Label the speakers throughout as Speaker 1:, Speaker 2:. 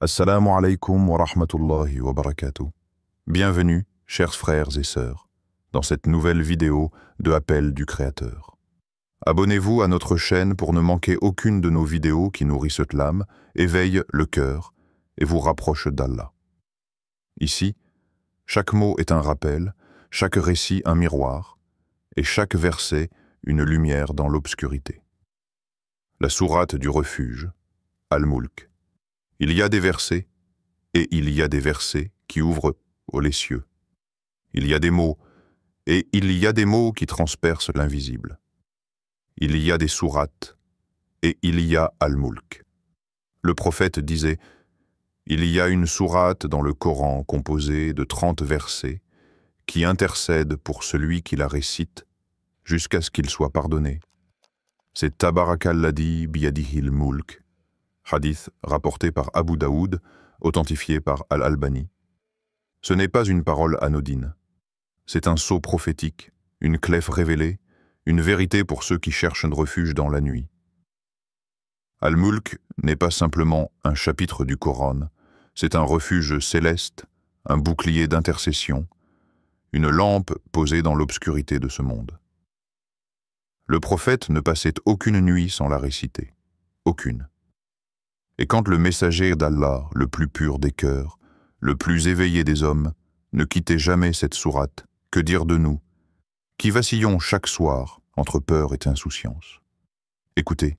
Speaker 1: Assalamu alaikum wa rahmatullahi wa barakatuh. Bienvenue, chers frères et sœurs, dans cette nouvelle vidéo de Appel du Créateur. Abonnez-vous à notre chaîne pour ne manquer aucune de nos vidéos qui nourrissent l'âme, éveillent le cœur et vous rapprochent d'Allah. Ici, chaque mot est un rappel, chaque récit un miroir, et chaque verset une lumière dans l'obscurité. La sourate du refuge, Al-Mulk. Il y a des versets, et il y a des versets qui ouvrent les cieux. Il y a des mots, et il y a des mots qui transpercent l'invisible. Il y a des sourates, et il y a Al-Mulk. Le prophète disait, « Il y a une sourate dans le Coran composée de 30 versets qui intercèdent pour celui qui la récite jusqu'à ce qu'il soit pardonné. C'est Tabarakalladhi biyadihil mulk. » Hadith rapporté par Abu Daoud, authentifié par Al-Albani. Ce n'est pas une parole anodine. C'est un sceau prophétique, une clef révélée, une vérité pour ceux qui cherchent un refuge dans la nuit. Al-Mulk n'est pas simplement un chapitre du Coran, c'est un refuge céleste, un bouclier d'intercession, une lampe posée dans l'obscurité de ce monde. Le prophète ne passait aucune nuit sans la réciter, aucune. Et quand le messager d'Allah, le plus pur des cœurs, le plus éveillé des hommes, ne quittait jamais cette sourate, que dire de nous, qui vacillons chaque soir entre peur et insouciance? Écoutez.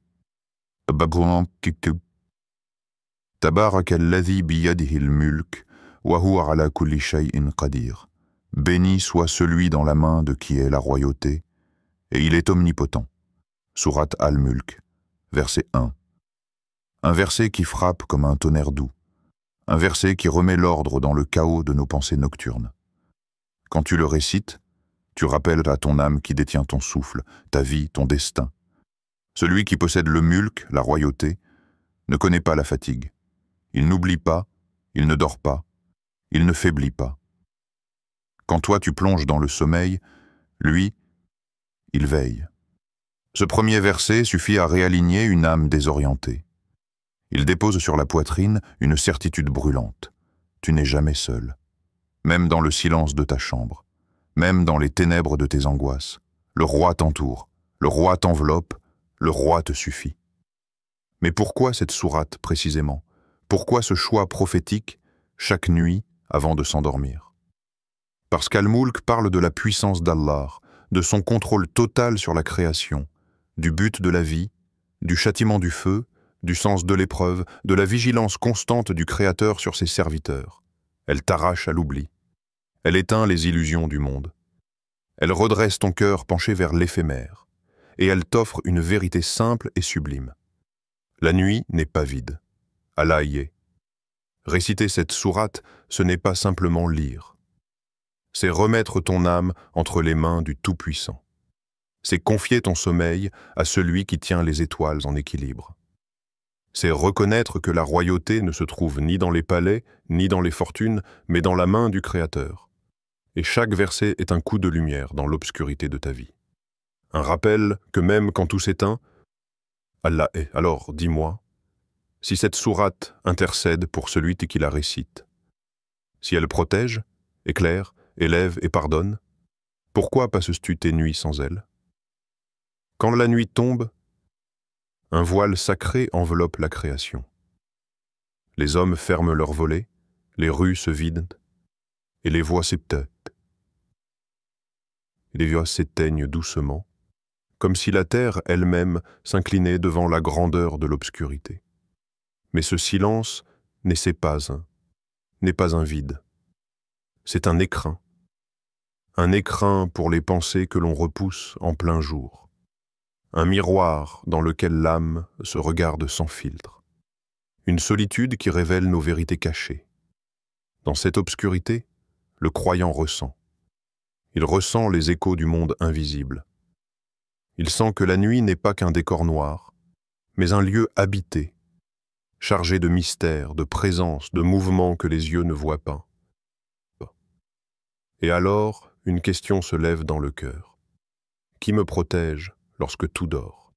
Speaker 1: Tabarakalladhi biyadihil mulk, wa huwa ala kulli shay'in qadir. Béni soit celui dans la main de qui est la royauté, et il est omnipotent. Sourate Al-Mulk, verset 1. Un verset qui frappe comme un tonnerre doux. Un verset qui remet l'ordre dans le chaos de nos pensées nocturnes. Quand tu le récites, tu rappelles à ton âme qui détient ton souffle, ta vie, ton destin. Celui qui possède le mulk, la royauté, ne connaît pas la fatigue. Il n'oublie pas, il ne dort pas, il ne faiblit pas. Quand toi tu plonges dans le sommeil, lui, il veille. Ce premier verset suffit à réaligner une âme désorientée. Il dépose sur la poitrine une certitude brûlante. Tu n'es jamais seul. Même dans le silence de ta chambre, même dans les ténèbres de tes angoisses, le roi t'entoure, le roi t'enveloppe, le roi te suffit. Mais pourquoi cette sourate précisément? Pourquoi ce choix prophétique chaque nuit avant de s'endormir? Parce qu'Al-Mulk parle de la puissance d'Allah, de son contrôle total sur la création, du but de la vie, du châtiment du feu, du sens de l'épreuve, de la vigilance constante du Créateur sur ses serviteurs. Elle t'arrache à l'oubli. Elle éteint les illusions du monde. Elle redresse ton cœur penché vers l'éphémère. Et elle t'offre une vérité simple et sublime. La nuit n'est pas vide. Allah y est. Réciter cette sourate, ce n'est pas simplement lire. C'est remettre ton âme entre les mains du Tout-Puissant. C'est confier ton sommeil à celui qui tient les étoiles en équilibre. C'est reconnaître que la royauté ne se trouve ni dans les palais, ni dans les fortunes, mais dans la main du Créateur. Et chaque verset est un coup de lumière dans l'obscurité de ta vie. Un rappel que même quand tout s'éteint, Allah est. Alors, dis-moi, si cette sourate intercède pour celui qui la récite, si elle protège, éclaire, élève et pardonne, pourquoi passes-tu tes nuits sans elle? Quand la nuit tombe, un voile sacré enveloppe la création. Les hommes ferment leurs volets, les rues se vident, et les voix s'éteignent. Les voix s'éteignent doucement, comme si la terre elle-même s'inclinait devant la grandeur de l'obscurité. Mais ce silence n'est pas un vide. C'est un écrin pour les pensées que l'on repousse en plein jour. Un miroir dans lequel l'âme se regarde sans filtre. Une solitude qui révèle nos vérités cachées. Dans cette obscurité, le croyant ressent. Il ressent les échos du monde invisible. Il sent que la nuit n'est pas qu'un décor noir, mais un lieu habité, chargé de mystères, de présence, de mouvements que les yeux ne voient pas. Et alors, une question se lève dans le cœur. Qui me protège lorsque tout dort?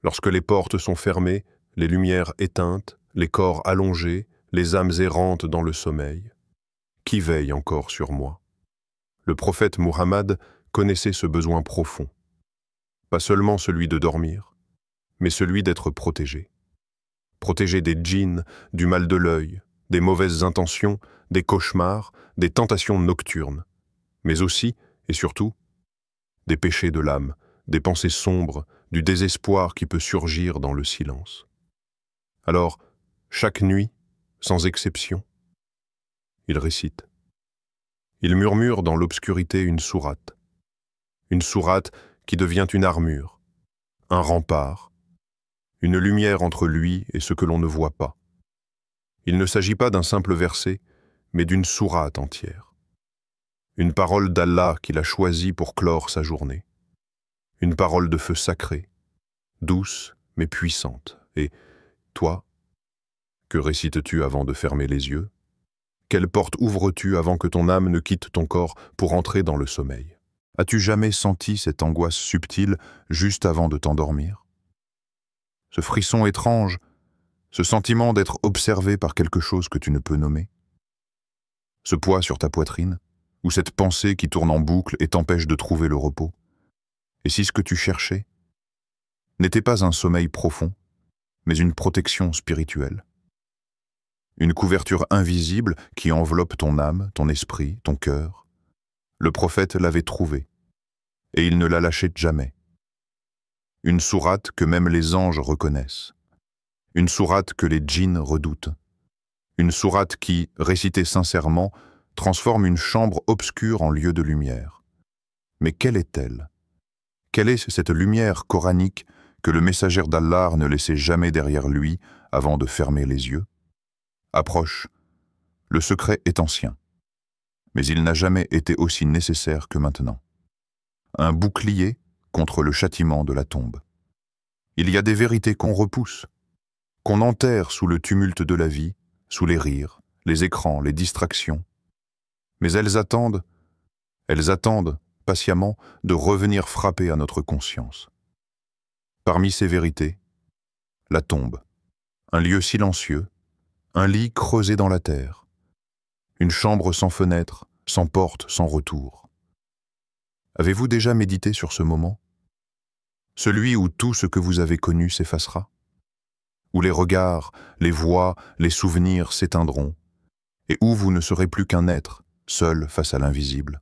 Speaker 1: Lorsque les portes sont fermées, les lumières éteintes, les corps allongés,
Speaker 2: les âmes errantes dans le sommeil. Qui veille encore sur moi? Le prophète Muhammad connaissait ce besoin profond. Pas seulement celui de dormir, mais celui d'être protégé. Protégé des djinns, du mal de l'œil, des mauvaises intentions, des cauchemars, des tentations nocturnes, mais aussi, et surtout, des péchés de l'âme, des pensées sombres, du désespoir qui peut surgir dans le silence. Alors, chaque nuit, sans exception, il récite. Il murmure dans l'obscurité une sourate qui devient une armure, un rempart, une lumière entre lui et ce que l'on ne voit pas. Il ne s'agit pas d'un simple verset, mais d'une sourate entière. Une parole d'Allah qu'il a choisie pour clore sa journée. Une parole de feu sacré, douce mais puissante. Et toi, que récites-tu avant de fermer les yeux? Quelle porte ouvres-tu avant que ton âme ne quitte ton corps pour entrer dans le sommeil? As-tu jamais senti cette angoisse subtile juste avant de t'endormir? Ce frisson étrange, ce sentiment d'être observé par quelque chose que tu ne peux nommer? Ce poids sur ta poitrine, ou cette pensée qui tourne en boucle et t'empêche de trouver le repos? Et si ce que tu cherchais n'était pas un sommeil profond, mais une protection spirituelle? Une couverture invisible qui enveloppe ton âme, ton esprit, ton cœur? Le prophète l'avait trouvée, et il ne la lâchait jamais. Une sourate que même les anges reconnaissent. Une sourate que les djinns redoutent. Une sourate qui, récitée sincèrement, transforme une chambre obscure en lieu de lumière. Mais quelle est-elle? Quelle est cette lumière coranique que le messager d'Allah ne laissait jamais derrière lui avant de fermer les yeux? Approche. Le secret est ancien, mais il n'a jamais été aussi nécessaire que maintenant. Un bouclier contre le châtiment de la tombe. Il y a des vérités qu'on repousse, qu'on enterre sous le tumulte de la vie, sous les rires, les écrans, les distractions. Mais elles attendent patiemment de revenir frapper à notre conscience. Parmi ces vérités, la tombe, un lieu silencieux, un lit creusé dans la terre, une chambre sans fenêtre, sans porte, sans retour. Avez-vous déjà médité sur ce moment? Celui où tout ce que vous avez connu s'effacera? Où les regards, les voix, les souvenirs s'éteindront, et où vous ne serez plus qu'un être, seul face à l'invisible.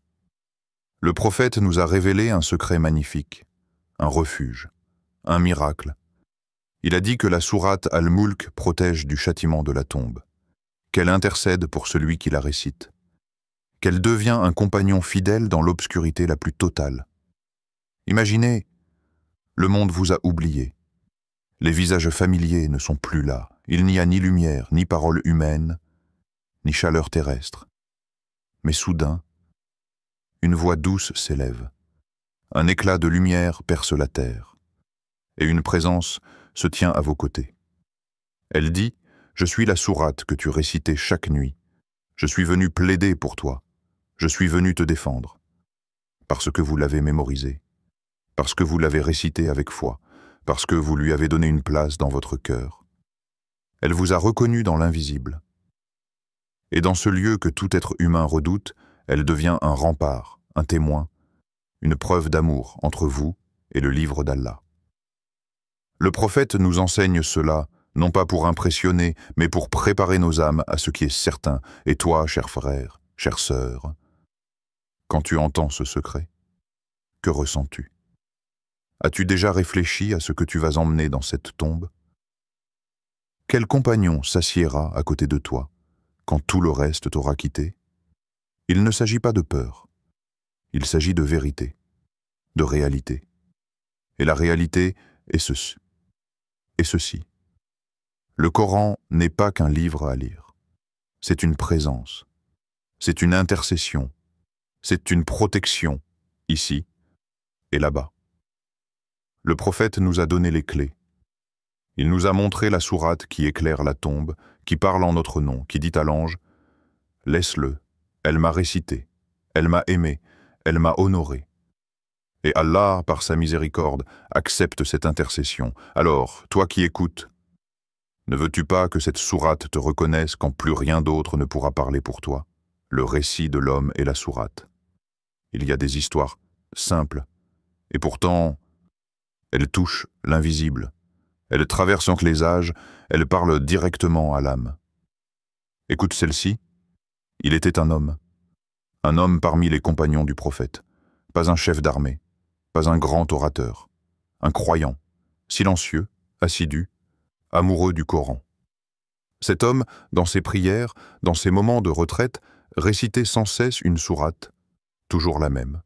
Speaker 2: Le prophète nous a révélé un secret magnifique, un refuge, un miracle. Il a dit que la sourate Al-Mulk protège du châtiment de la tombe, qu'elle intercède pour celui qui la récite, qu'elle devient un compagnon fidèle dans l'obscurité la plus totale. Imaginez, le monde vous a oublié. Les visages familiers ne sont plus là. Il n'y a ni lumière, ni parole humaine, ni chaleur terrestre. Mais soudain, une voix douce s'élève. Un éclat de lumière perce la terre. Et une présence se tient à vos côtés. Elle dit, « Je suis la sourate que tu récitais chaque nuit. Je suis venu plaider pour toi. Je suis venu te défendre. Parce que vous l'avez mémorisé. Parce que vous l'avez récité avec foi. Parce que vous lui avez donné une place dans votre cœur. Elle vous a reconnu dans l'invisible. Et dans ce lieu que tout être humain redoute, elle devient un rempart, un témoin, une preuve d'amour entre vous et le livre d'Allah. » Le prophète nous enseigne cela, non pas pour impressionner, mais pour préparer nos âmes à ce qui est certain. Et toi, cher frère, chère sœur, quand tu entends ce secret, que ressens-tu? As-tu déjà réfléchi à ce que tu vas emmener dans cette tombe? Quel compagnon s'assiera à côté de toi quand tout le reste t'aura quitté? Il ne s'agit pas de peur, il s'agit de vérité, de réalité. Et la réalité est ceci. Le Coran n'est pas qu'un livre à lire. C'est une présence, c'est une intercession, c'est une protection, ici et là-bas. Le prophète nous a donné les clés. Il nous a montré la sourate qui éclaire la tombe, qui parle en notre nom, qui dit à l'ange « Laisse-le, elle m'a récité, elle m'a aimé, elle m'a honoré. » Et Allah, par sa miséricorde, accepte cette intercession. Alors, toi qui écoutes,
Speaker 1: Ne veux-tu pas que cette sourate te reconnaisse quand plus rien d'autre ne pourra parler pour toi? Le récit de l'homme et la sourate. Il y a des histoires simples, et pourtant, elles touchent l'invisible. Elles traversent les âges, elles parlent directement à l'âme. Écoute celle-ci. Il était un homme parmi les compagnons du prophète, pas un chef d'armée, pas un grand orateur, un croyant, silencieux, assidu, amoureux du Coran. Cet homme, dans ses prières, dans ses moments de retraite, récitait sans cesse une sourate, toujours la même,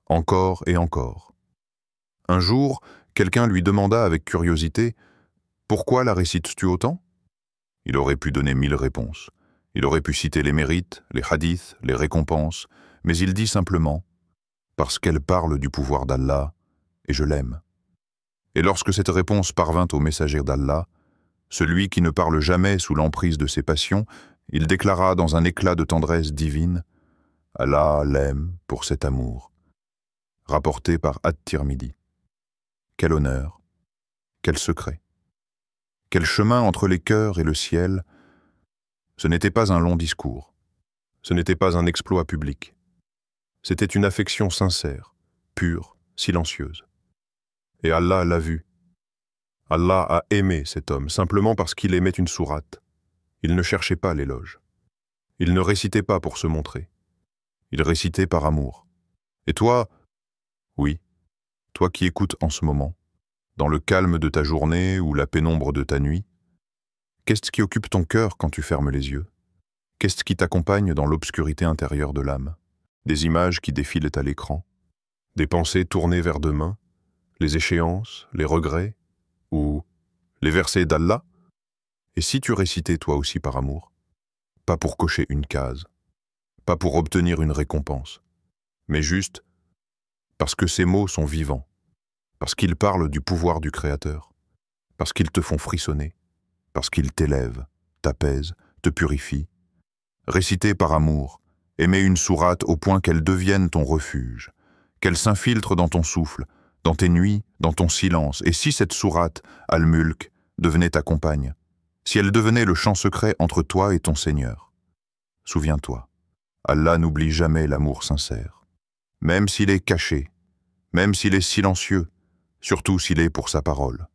Speaker 1: encore et encore. Un jour, quelqu'un lui demanda avec curiosité « Pourquoi la récites-tu autant ?» Il aurait pu donner 1000 réponses. Il aurait pu citer les mérites, les hadiths, les récompenses, mais il dit simplement « Parce qu'elle parle du pouvoir d'Allah, et je l'aime. » Et lorsque cette réponse parvint au messager d'Allah, celui qui ne parle jamais sous l'emprise de ses passions, il déclara dans un éclat de tendresse divine « Allah l'aime pour cet amour », rapporté par At-Tirmidhi. Quel honneur, quel secret, quel chemin entre les cœurs et le ciel. Ce n'était pas un long discours, ce n'était pas un exploit public. C'était une affection sincère, pure, silencieuse. Et Allah l'a vu. Allah a aimé cet homme simplement parce qu'il aimait une sourate. Il ne cherchait pas l'éloge. Il ne récitait pas pour se montrer. Il récitait par amour. Et toi, oui, toi qui écoutes en ce moment, dans le calme de ta journée ou la pénombre de ta nuit, qu'est-ce qui occupe ton cœur quand tu fermes les yeux? Qu'est-ce qui t'accompagne dans l'obscurité intérieure de l'âme? Des images qui défilent à l'écran, des pensées tournées vers demain, les échéances, les regrets, ou les versets d'Allah? Et si tu récitais toi aussi par amour? Pas pour cocher une case, pas pour obtenir une récompense, mais juste parce que ces mots sont vivants, parce qu'ils parlent du pouvoir du Créateur, parce qu'ils te font frissonner, parce qu'ils t'élèvent, t'apaisent, te purifient. Réciter par amour, aimer une sourate au point qu'elle devienne ton refuge, qu'elle s'infiltre dans ton souffle, dans tes nuits, dans ton silence. Et si cette sourate, Al-Mulk, devenait ta compagne, si elle devenait le chant secret entre toi et ton Seigneur? Souviens-toi, Allah n'oublie jamais l'amour sincère. Même s'il est caché, même s'il est silencieux, surtout s'il est pour sa parole.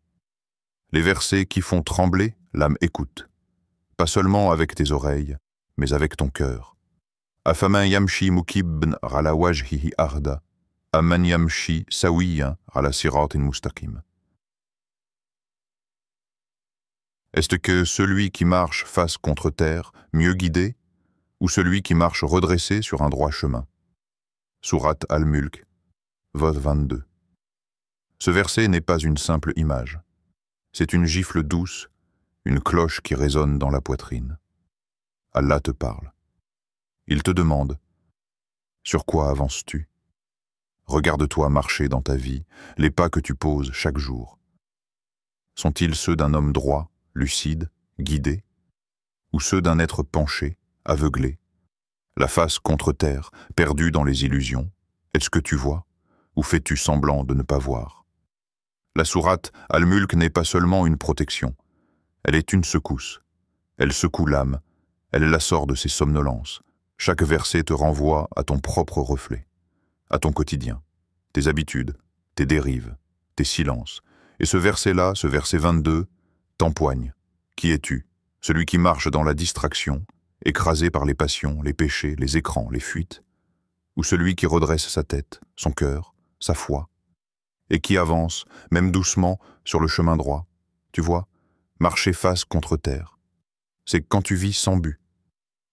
Speaker 1: Les versets qui font trembler, l'âme écoute, pas seulement avec tes oreilles, mais avec ton cœur. Afaman yamshi mukibban ala wajhihi arda, amman yamshi sawiyan ala siratin mustaqim. Est-ce que celui qui marche face contre terre, mieux guidé, ou celui qui marche redressé sur un droit chemin? Sourate Al-Mulk, Vod 22. Ce verset n'est pas une simple image. C'est une gifle douce, une cloche qui résonne dans la poitrine. Allah te parle. Il te demande « Sur quoi avances-tu » Regarde-toi marcher dans ta vie, les pas que tu poses chaque jour. Sont-ils ceux d'un homme droit, lucide, guidé, ou ceux d'un être penché, aveuglé, la face contre terre, perdu dans les illusions? Est-ce que tu vois, ou fais-tu semblant de ne pas voir? La sourate Al-Mulk n'est pas seulement une protection, elle est une secousse. Elle secoue l'âme, elle la sort de ses somnolences. Chaque verset te renvoie à ton propre reflet, à ton quotidien, tes habitudes, tes dérives, tes silences. Et ce verset-là, ce verset 22, t'empoigne. Qui es-tu? Celui qui marche dans la distraction, écrasé par les passions, les péchés, les écrans, les fuites? Ou celui qui redresse sa tête, son cœur, sa foi, et qui avance, même doucement, sur le chemin droit? Tu vois, marcher face contre terre. C'est quand tu vis sans but,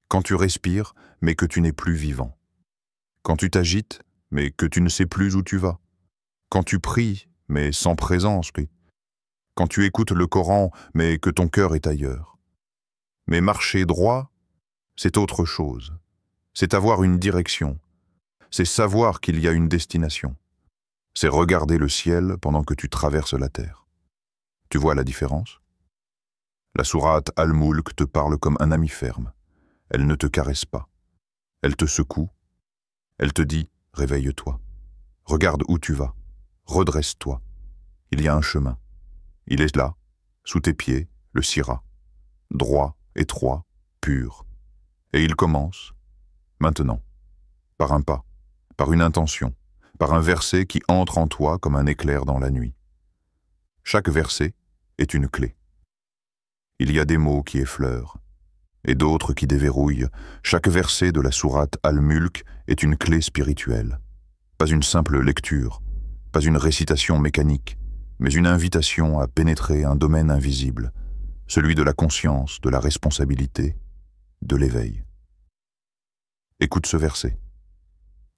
Speaker 1: quand tu respires, mais que tu n'es plus vivant, quand tu t'agites, mais que tu ne sais plus où tu vas, quand tu pries, mais sans présence, quand tu écoutes le Coran, mais que ton cœur est ailleurs. Mais marcher droit, c'est autre chose. C'est avoir une direction. C'est savoir qu'il y a une destination. C'est regarder le ciel pendant que tu traverses la terre. Tu vois la différence? La sourate Al-Mulk te parle comme un ami ferme. Elle ne te caresse pas. Elle te secoue. Elle te dit « Réveille-toi. Regarde où tu vas. Redresse-toi. Il y a un chemin. Il est là, sous tes pieds, le sirat. droit, étroit, pur. Et il commence, maintenant, par un pas, par une intention, par un verset qui entre en toi comme un éclair dans la nuit. Chaque verset est une clé. Il y a des mots qui effleurent, et d'autres qui déverrouillent. Chaque verset de la sourate Al-Mulk est une clé spirituelle. Pas une simple lecture, pas une récitation mécanique, mais une invitation à pénétrer un domaine invisible, celui de la conscience, de la responsabilité, de l'éveil. Écoute ce verset.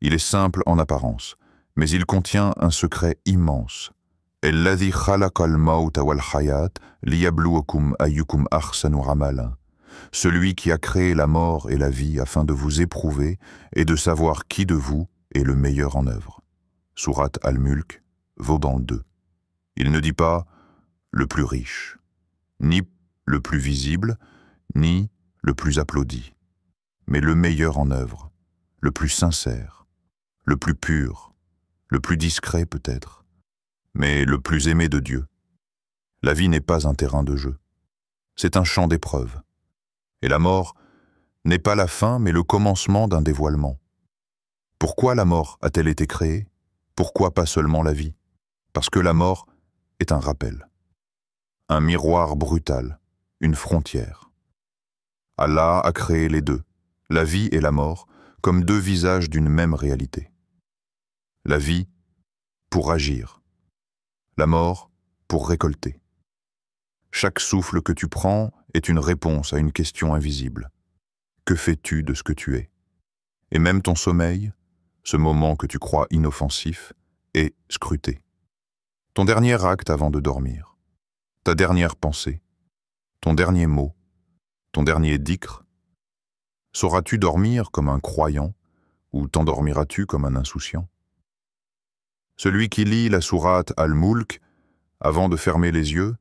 Speaker 1: Il est simple en apparence, mais il contient un secret immense. Alladhi khalaqa al-mawta wal-hayat liyabluwakum ayyukum ahsanu amala. Celui qui a créé la mort et la vie afin de vous éprouver et de savoir qui de vous est le meilleur en œuvre. Sourate Al-Mulk, Vauban 2. Il ne dit pas le plus riche, ni le plus visible, ni le plus applaudi, mais le meilleur en œuvre, le plus sincère, le plus pur, le plus discret peut-être, mais le plus aimé de Dieu. La vie n'est pas un terrain de jeu, c'est un champ d'épreuve. Et la mort n'est pas la fin, mais le commencement d'un dévoilement. Pourquoi la mort a-t-elle été créée? Pourquoi pas seulement la vie? Parce que la mort est un rappel, un miroir brutal, une frontière. Allah a créé les deux, la vie et la mort, comme deux visages d'une même réalité. La vie pour agir, la mort pour récolter. Chaque souffle que tu prends est une réponse à une question invisible. Que fais-tu de ce que tu es? Et même ton sommeil, ce moment que tu crois inoffensif, est scruté. Ton dernier acte avant de dormir, ta dernière pensée, ton dernier mot, ton dernier dhikr. Sauras-tu dormir comme un croyant ou t'endormiras-tu comme un insouciant? Celui qui lit la sourate Al-Mulk avant de fermer les yeux,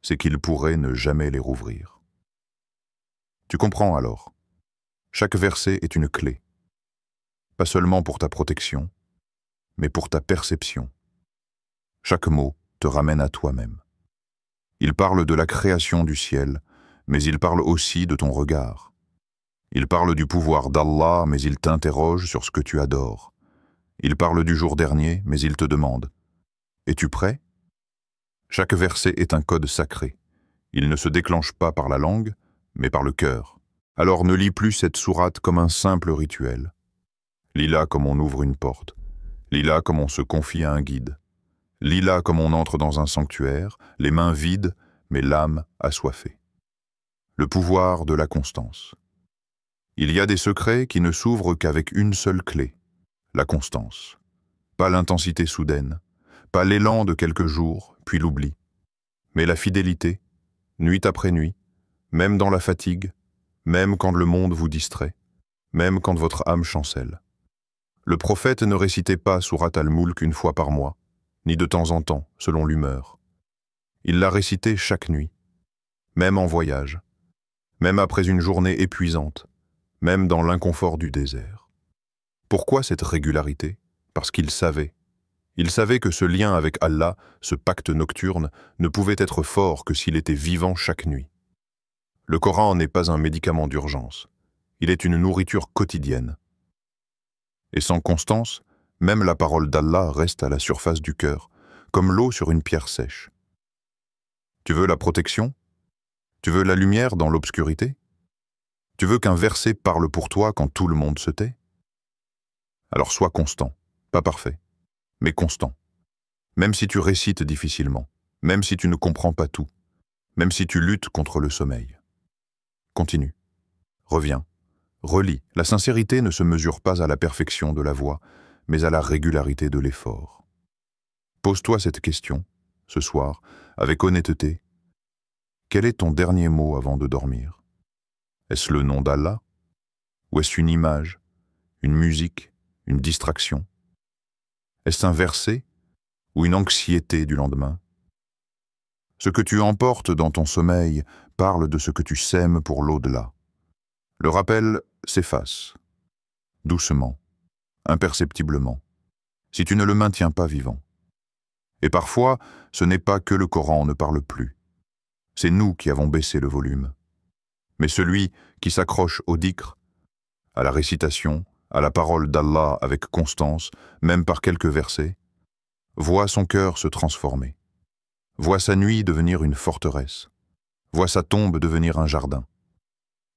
Speaker 1: c'est qu'il pourrait ne jamais les rouvrir. Tu comprends alors? Chaque verset est une clé, pas seulement pour ta protection, mais pour ta perception. Chaque mot te ramène à toi-même. Il parle de la création du ciel, mais il parle aussi de ton regard. Il parle du pouvoir d'Allah, mais il t'interroge sur ce que tu adores. Il parle du jour dernier, mais il te demande « Es-tu prêt ?» Chaque verset est un code sacré. Il ne se déclenche pas par la langue, mais par le cœur. Alors ne lis plus cette sourate comme un simple rituel. Lis-la comme on ouvre une porte. Lis-la comme on se confie à un guide. Lis-la comme on entre dans un sanctuaire, les mains vides, mais l'âme assoiffée. Le pouvoir de la constance. Il y a des secrets qui ne s'ouvrent qu'avec une seule clé, la constance. Pas l'intensité soudaine, pas l'élan de quelques jours, puis l'oubli, mais la fidélité, nuit après nuit, même dans la fatigue, même quand le monde vous distrait, même quand votre âme chancelle. Le prophète ne récitait pas sourate Al-Mulk une fois par mois, ni de temps en temps, selon l'humeur. Il la récitait chaque nuit, même en voyage, même après une journée épuisante, même dans l'inconfort du désert. Pourquoi cette régularité? Parce qu'il savait. Il savait que ce lien avec Allah, ce pacte nocturne, ne pouvait être fort que s'il était vivant chaque nuit. Le Coran n'est pas un médicament d'urgence. Il est une nourriture quotidienne. Et sans constance, même la parole d'Allah reste à la surface du cœur, comme l'eau sur une pierre sèche. Tu veux la protection? Tu veux la lumière dans l'obscurité? Tu veux qu'un verset parle pour toi quand tout le monde se tait? Alors sois constant, pas parfait, mais constant. Même si tu récites difficilement, même si tu ne comprends pas tout, même si tu luttes contre le sommeil. Continue, reviens, relis. La sincérité ne se mesure pas à la perfection de la voix, mais à la régularité de l'effort. Pose-toi cette question, ce soir, avec honnêteté. Quel est ton dernier mot avant de dormir? Est-ce le nom d'Allah? Ou est-ce une image, une musique, une distraction? Est-ce un verset ou une anxiété du lendemain? Ce que tu emportes dans ton sommeil parle de ce que tu sèmes pour l'au-delà. Le rappel s'efface, doucement, imperceptiblement, si tu ne le maintiens pas vivant. Et parfois, ce n'est pas que le Coran ne parle plus. C'est nous qui avons baissé le volume. Mais celui qui s'accroche au dhikr, à la récitation, à la parole d'Allah avec constance, même par quelques versets, voit son cœur se transformer, voit sa nuit devenir une forteresse, voit sa tombe devenir un jardin.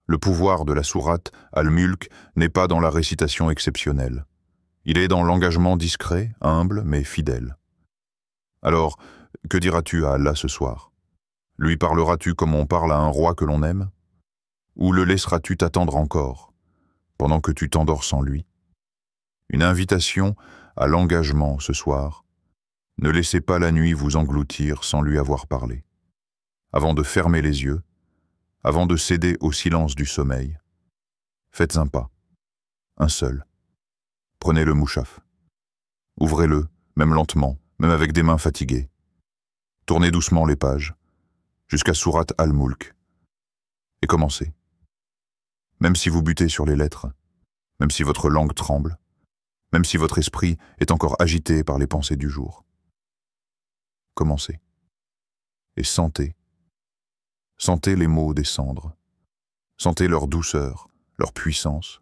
Speaker 1: Le pouvoir de la sourate Al-Mulk n'est pas dans la récitation exceptionnelle. Il est dans l'engagement discret, humble, mais fidèle. Alors, que diras-tu à Allah ce soir? Lui parleras-tu comme on parle à un roi que l'on aime? Ou le laisseras-tu t'attendre encore, pendant que tu t'endors sans lui? Une invitation à l'engagement ce soir. Ne laissez pas la nuit vous engloutir sans lui avoir parlé. Avant de fermer les yeux, avant de céder au silence du sommeil, faites un pas, un seul. Prenez le mouchaf. Ouvrez-le, même lentement, même avec des mains fatiguées. Tournez doucement les pages, jusqu'à sourate Al-Mulk, et commencez. Même si vous butez sur les lettres, même si votre langue tremble, même si votre esprit est encore agité par les pensées du jour. Commencez. Et sentez. Sentez les mots descendre. Sentez leur douceur, leur puissance,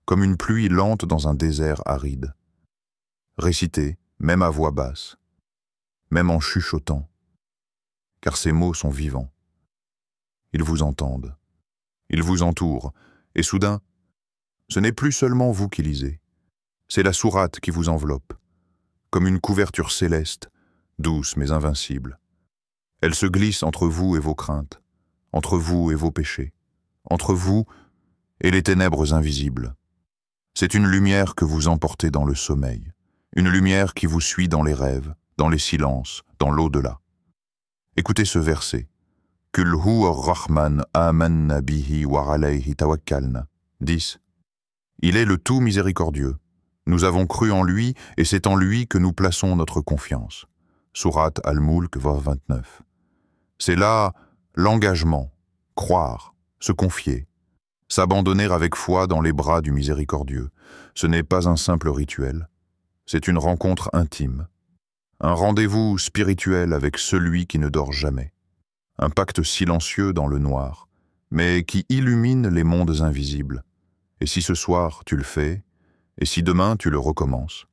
Speaker 1: comme une pluie lente dans un désert aride. Récitez, même à voix basse, même en chuchotant, car ces mots sont vivants. Ils vous entendent, ils vous entourent, et soudain, ce n'est plus seulement vous qui lisez, c'est la sourate qui vous enveloppe, comme une couverture céleste, douce mais invincible. Elle se glisse entre vous et vos craintes, entre vous et vos péchés, entre vous et les ténèbres invisibles. C'est une lumière que vous emportez dans le sommeil, une lumière qui vous suit dans les rêves, dans les silences, dans l'au-delà. Écoutez ce verset. Kul huwa ar-Rahman amanna bihi wa alayhi tawakkalna. 10. Il est le tout miséricordieux. Nous avons cru en lui et c'est en lui que nous plaçons notre confiance. Sourate Al-Mulk, 29. C'est là l'engagement, croire, se confier, s'abandonner avec foi dans les bras du miséricordieux. Ce n'est pas un simple rituel, c'est une rencontre intime, un rendez-vous spirituel avec celui qui ne dort jamais, un pacte silencieux dans le noir, mais qui illumine les mondes invisibles. Et si ce soir tu le fais, et si demain tu le recommences,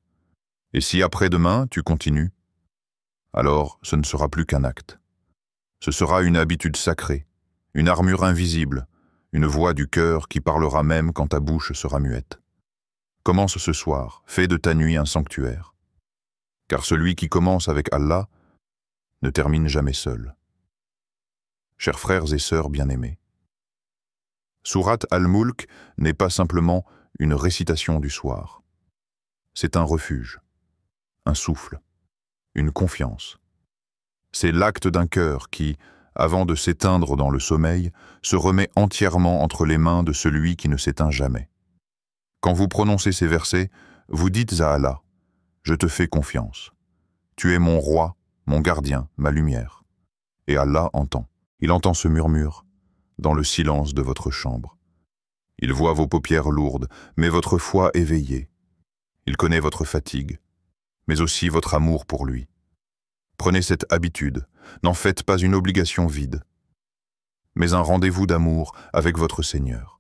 Speaker 1: et si après-demain tu continues, alors ce ne sera plus qu'un acte. Ce sera une habitude sacrée, une armure invisible, une voix du cœur qui parlera même quand ta bouche sera muette. Commence ce soir, fais de ta nuit un sanctuaire. Car celui qui commence avec Allah ne termine jamais seul. Chers frères et sœurs bien-aimés, Sourate Al-Mulk n'est pas simplement une récitation du soir. C'est un refuge, un souffle, une confiance. C'est l'acte d'un cœur qui, avant de s'éteindre dans le sommeil, se remet entièrement entre les mains de celui qui ne s'éteint jamais. Quand vous prononcez ces versets, vous dites à Allah, « Je te fais confiance. Tu es mon roi, mon gardien, ma lumière. » Et Allah entend. Il entend ce murmure dans le silence de votre chambre. Il voit vos paupières lourdes, mais votre foi éveillée. Il connaît votre fatigue, mais aussi votre amour pour lui. Prenez cette habitude, n'en faites pas une obligation vide, mais un rendez-vous d'amour avec votre Seigneur.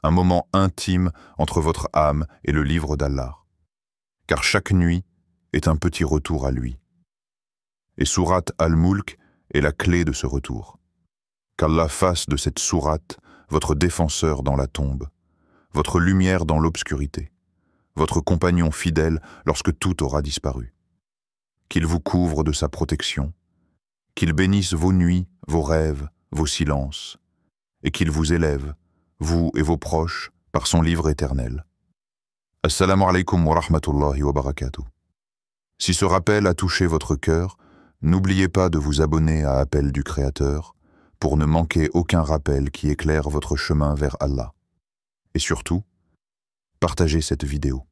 Speaker 1: Un moment intime entre votre âme et le livre d'Allah. Car chaque nuit est un petit retour à lui. Et sourate Al-Mulk est la clé de ce retour. Qu'Allah fasse de cette sourate votre défenseur dans la tombe, votre lumière dans l'obscurité, votre compagnon fidèle lorsque tout aura disparu. Qu'il vous couvre de sa protection, qu'il bénisse vos nuits, vos rêves, vos silences, et qu'il vous élève, vous et vos proches, par son livre éternel. Assalamu alaikum wa rahmatullahi wa barakatuh. Si ce rappel a touché votre cœur, n'oubliez pas de vous abonner à Appel du Créateur pour ne manquer aucun rappel qui éclaire votre chemin vers Allah. Et surtout, partagez cette vidéo.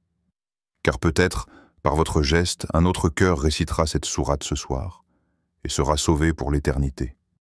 Speaker 1: Car peut-être, par votre geste, un autre cœur récitera cette sourate ce soir et sera sauvé pour l'éternité.